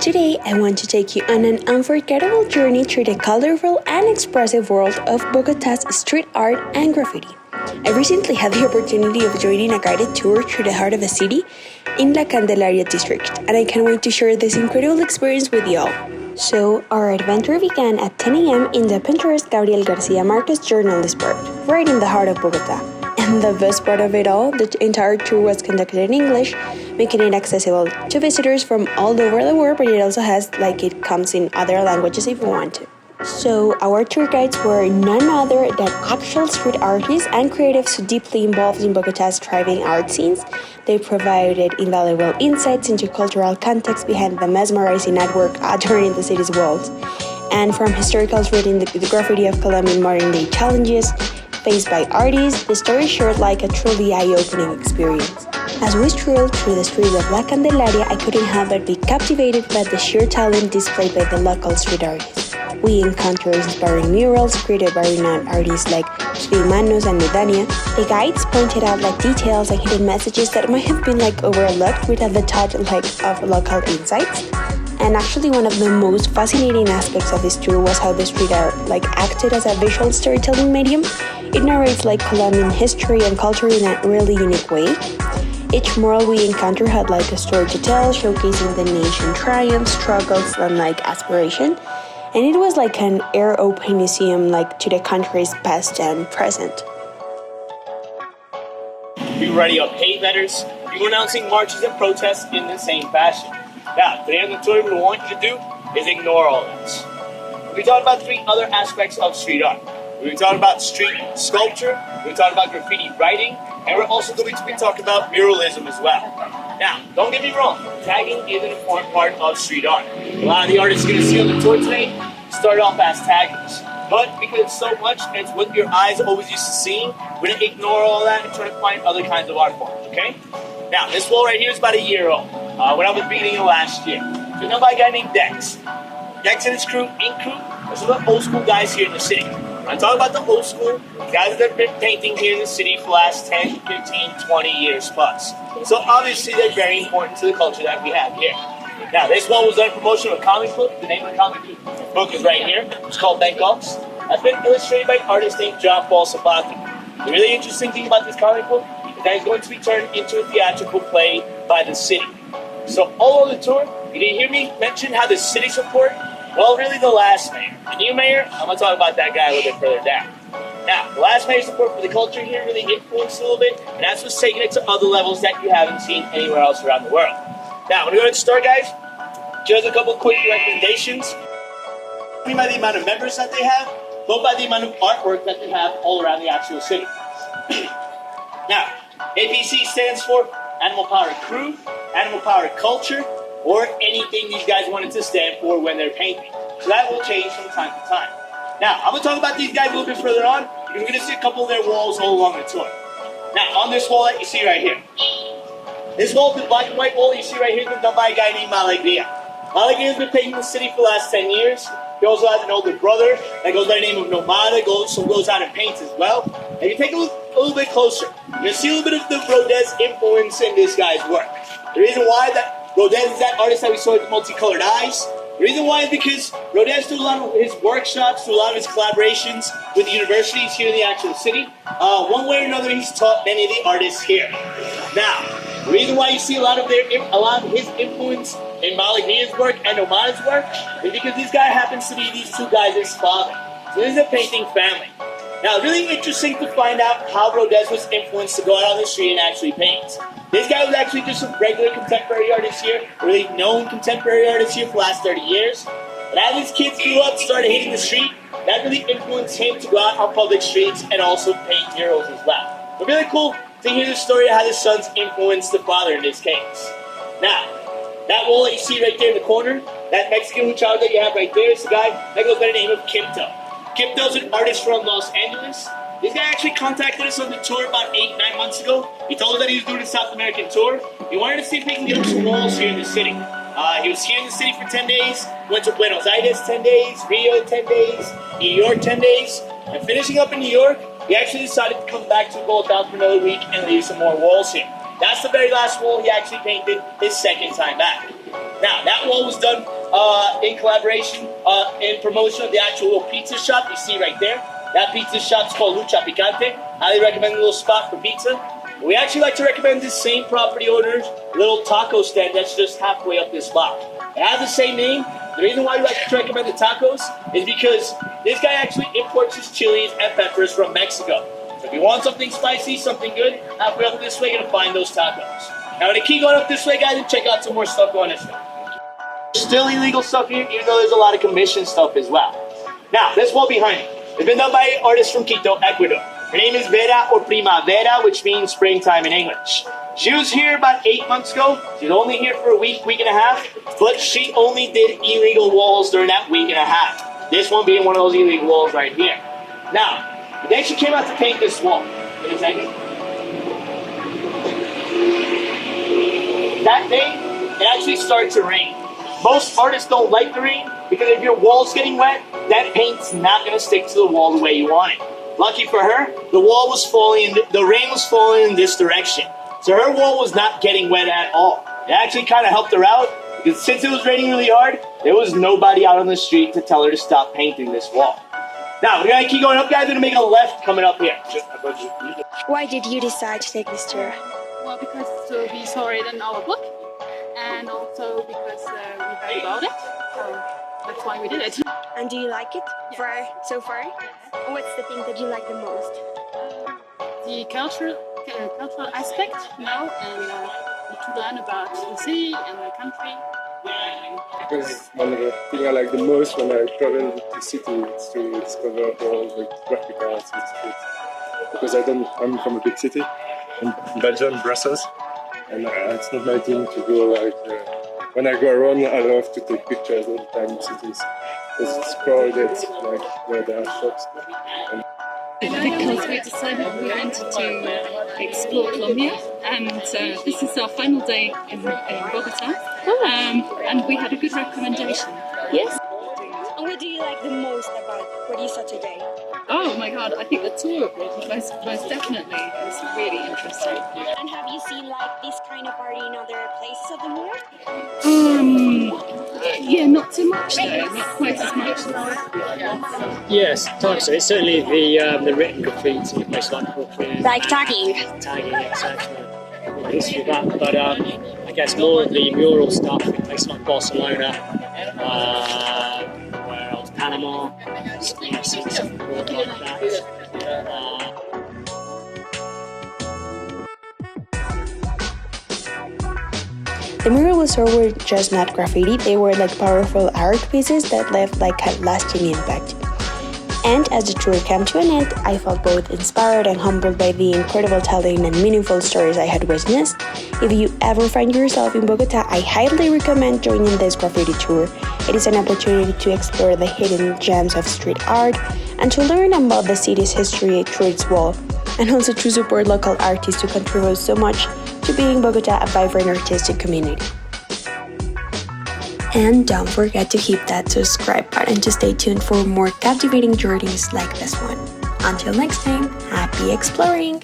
Today, I want to take you on an unforgettable journey through the colorful and expressive world of Bogotá's street art and graffiti. I recently had the opportunity of joining a guided tour through the heart of the city in the Candelaria district, and I can't wait to share this incredible experience with you all. So, our adventure began at 10 a.m. in the Pinterest Gabriel Garcia Marquez Journalist Park, right in the heart of Bogota. And the best part of it all, the entire tour was conducted in English, making it accessible to visitors from all over the world, but it also has, it comes in other languages if you want to. So, our tour guides were none other than actual street artists and creatives who deeply involved in Bogotá's thriving art scenes. They provided invaluable insights into cultural context behind the mesmerizing artwork adorning the city's walls. And from historicals reading the graffiti of Colombian modern-day challenges faced by artists, the story shared like a truly eye-opening experience. As we strolled through the streets of La Candelaria, I couldn't help but be captivated by the sheer talent displayed by the local street artists. We encountered inspiring murals created by renowned artists like Manos and Medania. The guides pointed out details and hidden messages that might have been overlooked without the touch of local insights. And actually, one of the most fascinating aspects of this tour was how the street art acted as a visual storytelling medium. It narrates Colombian history and culture in a really unique way. Each mural we encountered had a story to tell, showcasing the nation's triumphs, struggles, and aspiration. And it was an air-open museum to the country's past and present. We were writing up hate letters. We were announcing marches and protests in the same fashion. Now, today on the tour, what we want you to do is ignore all this. We're talking about three other aspects of street art. We're talking about street sculpture, we're talking about graffiti writing, and we're also going to be talking about muralism as well. Now, don't get me wrong, tagging is an important part of street art. A lot of the artists you're going to see on the tour today start off as taggers. But because it's so much and it's what your eyes are always used to seeing, we're going to ignore all that and try to find other kinds of art forms, okay? Now, this wall right here is about a year old, when I was beginning of last year. It's done by a guy named Dex. Dex and his crew, Ink Crew, are some of the old school guys here in the city. I'm talking about the old school guys that have been painting here in the city for the last 10, 15, 20 years plus. So obviously they're very important to the culture that we have here. Now this one was done in promotion of a comic book. The name of the comic book is right here. It's called Bangkoks. That's been illustrated by an artist named John Paul Sabaki. The really interesting thing about this comic book is that it's going to be turned into a theatrical play by the city. So all over the tour, you didn't hear me mention how the city support. Well, really the last mayor. The new mayor, I'm going to talk about that guy a little bit further down. Now, the last mayor's support for the culture here really influenced a little bit, and that's what's taking it to other levels that you haven't seen anywhere else around the world. Now, when we go to the start, guys, just a couple quick recommendations. Not by the amount of members that they have, but by the amount of artwork that they have all around the actual city. Now, APC stands for Animal Powered Crew, Animal Powered Culture, or anything these guys wanted to stand for when they're painting. So that will change from time to time. Now, I'm going to talk about these guys a little bit further on, because we're going to see a couple of their walls all along the tour. Now, on this wall that you see right here. This wall, the black and white wall you see right here, is done by a guy named Alegria. Alegria has been painting the city for the last 10 years. He also has an older brother that goes by the name of Nomada, goes out and paints as well. And if you take a little bit closer, you're going to see a little bit of the Rodez influence in this guy's work. The reason why that Rodez is that artist that we saw with the multicolored eyes. The reason why is because Rodez do a lot of his workshops, do a lot of his collaborations with the universities here in the actual city. One way or another, he's taught many of the artists here. Now, the reason why you see a lot of his influence in Malignia's work and Omada's work is because this guy happens to be these two guys' father. So this is a painting family. Now, really interesting to find out how Rodez was influenced to go out on the street and actually paint. This guy was actually just a regular contemporary artist here, a really known contemporary artist here for the last 30 years. But as his kids grew up and started hitting the street, that really influenced him to go out on public streets and also paint murals as well. But really cool to hear the story of how the sons influenced the father in this case. Now, that wall that you see right there in the corner, that Mexican child that you have right there is the guy that goes by the name of Kipto. Kipto's an artist from Los Angeles. This guy actually contacted us on the tour about 8-9 months ago. He told us that he was doing a South American tour. He wanted to see if he can get up some walls here in the city. He was here in the city for 10 days, went to Buenos Aires 10 days, Rio 10 days, New York 10 days, and finishing up in New York, he actually decided to come back to Bogota for another week and leave some more walls here. That's the very last wall he actually painted his second time back. Now, that wall was done in collaboration, in promotion of the actual little pizza shop you see right there. That pizza shop's called Lucha Picante. Highly recommend a little spot for pizza. We actually like to recommend this same property owner's little taco stand that's just halfway up this block. It has the same name. The reason why we like to recommend the tacos is because this guy actually imports his chilies and peppers from Mexico. So if you want something spicy, something good, halfway up this way, you're gonna find those tacos. Now, when you keep going up this way, guys, and check out some more stuff going this way. Still illegal stuff here, even though there's a lot of commission stuff as well. Now, this wall behind me, it's been done by an artist from Quito, Ecuador. Her name is Vera or Primavera, which means springtime in English. She was here about 8 months ago. She's only here for a week and a half, but she only did illegal walls during that week and a half. This one being one of those illegal walls right here. Now, the day she came out to paint this wall, in a second, that day, it actually started to rain. Most artists don't like the rain because if your wall's getting wet, that paint's not going to stick to the wall the way you want it. Lucky for her, the wall was falling, the rain was falling in this direction. So her wall was not getting wet at all. It actually kind of helped her out because since it was raining really hard, there was nobody out on the street to tell her to stop painting this wall. Now, we're going to keep going up, guys. We're going to make a left coming up here. Why did you decide to take this tour? Well, because we saw it in our book, and also because we heard about it, so that's why we did it. And do you like it so far? What's the thing that you like the most? The cultural aspect, and to learn about the city and the country. Because one of the things I like the most when I travel the city is to discover all the graphic arts in the streets. Because I'm from a big city, in Belgium, Brussels, and it's not my thing to go when I go around, I love to take pictures all the time in cities. Because it's crowded, where there are shops. Because we decided we wanted to explore Colombia, and this is our final day in Bogota, and we had a good recommendation. Yes. And what do you like the most about what you saw today? Oh my god, I think the tour most definitely is really interesting. And have you seen like this kind of art in other places of the world? Yeah, not so much though, not quite as much. Yes, types. It's certainly the written graffiti, places like Brooklyn. Like tagging. Tagging, exactly. The history of that, but I guess more of the mural stuff in places like Barcelona, where else? Panama, something like that. The murals were just not graffiti, they were like powerful art pieces that left like a lasting impact. And as the tour came to an end, I felt both inspired and humbled by the incredible telling and meaningful stories I had witnessed. If you ever find yourself in Bogota, I highly recommend joining this graffiti tour. It is an opportunity to explore the hidden gems of street art and to learn about the city's history through its wall, and also to support local artists who contribute so much to being Bogota a vibrant artistic community. And don't forget to hit that subscribe button to stay tuned for more captivating journeys like this one. Until next time, happy exploring!